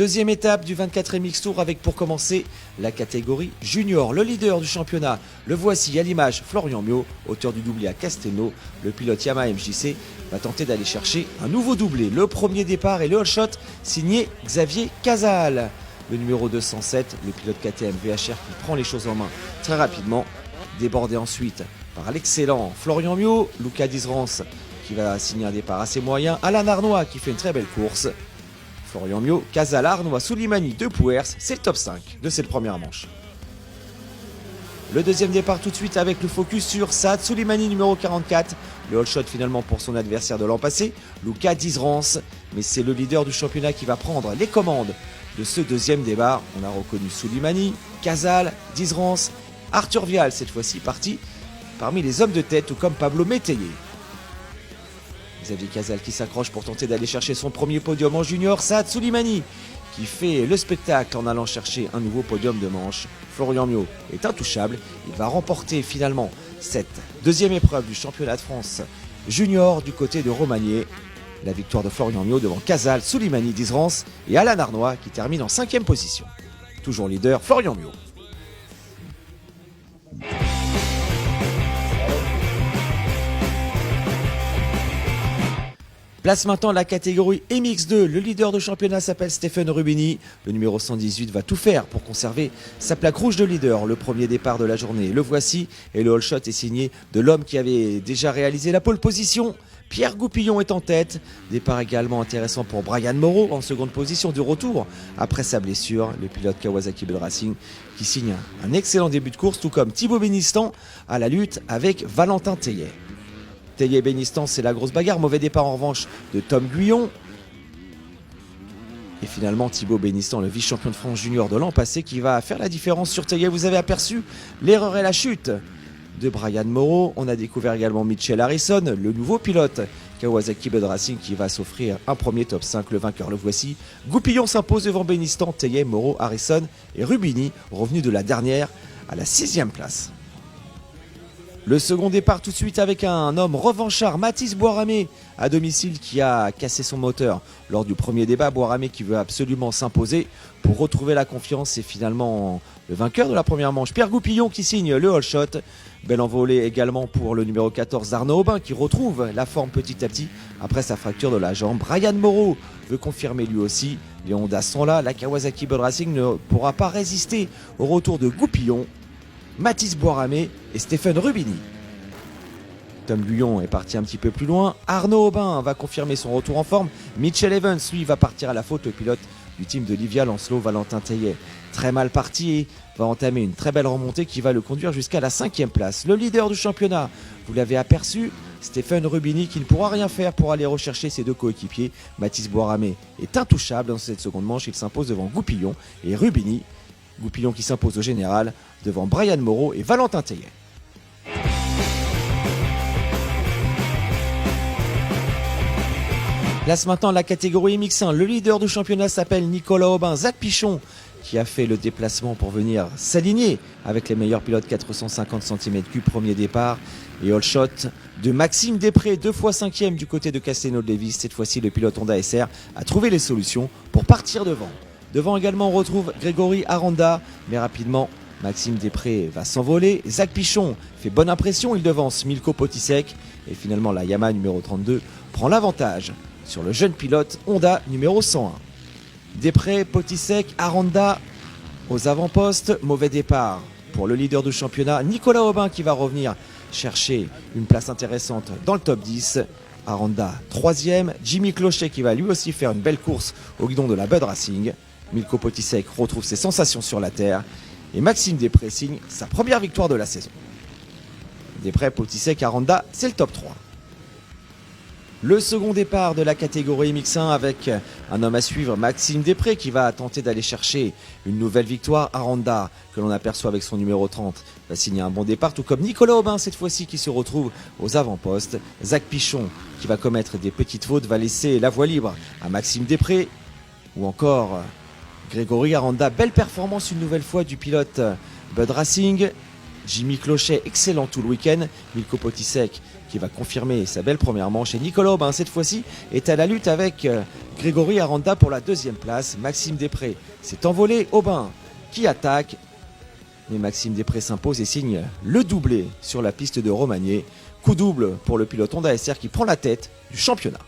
Deuxième étape du 24e Mix Tour avec pour commencer la catégorie junior. Le leader du championnat, le voici à l'image, Florian Miot, auteur du doublé à Castelnau. Le pilote Yamaha MJC va tenter d'aller chercher un nouveau doublé. Le premier départ et le all shot signé Xavier Casal. Le numéro 207, le pilote KTM VHR qui prend les choses en main très rapidement. Débordé ensuite par l'excellent Florian Miot, Luca Disrance qui va signer un départ assez moyen. Alain Arnois qui fait une très belle course. Florian Miot, Casal, Arnois, Soulimani, De Pouers, c'est le top 5 de cette première manche. Le deuxième départ tout de suite avec le focus sur Saad Soulimani numéro 44. Le all shot finalement pour son adversaire de l'an passé, Luca Disrance. Mais c'est le leader du championnat qui va prendre les commandes de ce deuxième départ. On a reconnu Soulimani, Casal, Disrance, Arthur Vial cette fois-ci parti parmi les hommes de tête, tout comme Pablo Métayer. Xavier Casal qui s'accroche pour tenter d'aller chercher son premier podium en junior. Saad Soulimani qui fait le spectacle en allant chercher un nouveau podium de manche. Florian Miot est intouchable. Il va remporter finalement cette deuxième épreuve du championnat de France junior du côté de Romagné. La victoire de Florian Miot devant Casal, Soulimani, Disrance et Alain Arnois qui termine en 5e position. Toujours leader, Florian Miot. Place maintenant la catégorie MX2. Le leader de championnat s'appelle Stéphane Rubini. Le numéro 118 va tout faire pour conserver sa plaque rouge de leader. Le premier départ de la journée, le voici. Et le all shot est signé de l'homme qui avait déjà réalisé la pole position. Pierre Goupillon est en tête. Départ également intéressant pour Brian Moreau en seconde position du retour. Après sa blessure, le pilote Kawasaki Bell Racing qui signe un excellent début de course, tout comme Thibaut Bénistan à la lutte avec Valentin Tellier. Tellier et Bénistan, c'est la grosse bagarre. Mauvais départ en revanche de Tom Guyon. Et finalement, Thibaut Bénistan, le vice-champion de France junior de l'an passé, qui va faire la différence sur Tellier. Vous avez aperçu l'erreur et la chute de Brian Moreau. On a découvert également Mitchell Harrison, le nouveau pilote Kawasaki Bell Racing qui va s'offrir un premier top 5. Le vainqueur, le voici. Goupillon s'impose devant Bénistan, Tellier, Moreau, Harrison et Rubini, revenu de la dernière à la 6e place. Le second départ tout de suite avec un homme revanchard, Mathis Boiramé, à domicile qui a cassé son moteur lors du premier débat. Boiramé qui veut absolument s'imposer pour retrouver la confiance et finalement le vainqueur de la première manche. Pierre Goupillon qui signe le all shot. Belle envolée également pour le numéro 14 Arnaud Aubin qui retrouve la forme petit à petit après sa fracture de la jambe. Brian Moreau veut confirmer lui aussi. Les Honda sont là, la Kawasaki Bell Racing ne pourra pas résister au retour de Goupillon, Mathis Boiramé et Stéphane Rubini. Tom Guyon est parti un petit peu plus loin. Arnaud Aubin va confirmer son retour en forme. Mitchell Evans, lui, va partir à la faute. Le pilote du team de Livia Lancelot, Valentin Tellier, très mal parti et va entamer une très belle remontée qui va le conduire jusqu'à la 5e place. Le leader du championnat, vous l'avez aperçu, Stéphane Rubini qui ne pourra rien faire pour aller rechercher ses deux coéquipiers. Mathis Boiramé est intouchable dans cette seconde manche. Il s'impose devant Goupillon et Rubini. Goupillon qui s'impose au général devant Brian Moreau et Valentin Tellier. Place maintenant la catégorie MX1. Le leader du championnat s'appelle Nicolas Aubin. Zach Pichon qui a fait le déplacement pour venir s'aligner avec les meilleurs pilotes 450 cm3 premier départ. Et all shot de Maxime Després, 2 fois 5e du côté de Castelnau-Lévis. Cette fois-ci, le pilote Honda SR a trouvé les solutions pour partir devant. Devant également, on retrouve Grégory Aranda, mais rapidement, Maxime Després va s'envoler. Zach Pichon fait bonne impression, il devance Milko Potisek. Et finalement, la Yamaha numéro 32 prend l'avantage sur le jeune pilote Honda numéro 101. Després, Potisek, Aranda aux avant-postes. Mauvais départ pour le leader du championnat, Nicolas Aubin qui va revenir chercher une place intéressante dans le top 10. Aranda 3e, Jimmy Clochet qui va lui aussi faire une belle course au guidon de la Bud Racing. Milko Potisek retrouve ses sensations sur la terre et Maxime Després signe sa première victoire de la saison. Després, Potisek, Aranda, c'est le top 3. Le second départ de la catégorie MX1 avec un homme à suivre, Maxime Després, qui va tenter d'aller chercher une nouvelle victoire. Aranda, que l'on aperçoit avec son numéro 30, va signer un bon départ, tout comme Nicolas Aubin cette fois-ci qui se retrouve aux avant-postes. Zach Pichon, qui va commettre des petites fautes, va laisser la voie libre à Maxime Després. Ou encore Grégory Aranda, belle performance une nouvelle fois du pilote Bud Racing. Jimmy Clochet, excellent tout le week-end. Milko Potisek qui va confirmer sa belle première manche. Et Nicolas Aubin, cette fois-ci, est à la lutte avec Grégory Aranda pour la deuxième place. Maxime Després s'est envolé. Aubin qui attaque. Mais Maxime Després s'impose et signe le doublé sur la piste de Romagné. Coup double pour le pilote Honda SR qui prend la tête du championnat.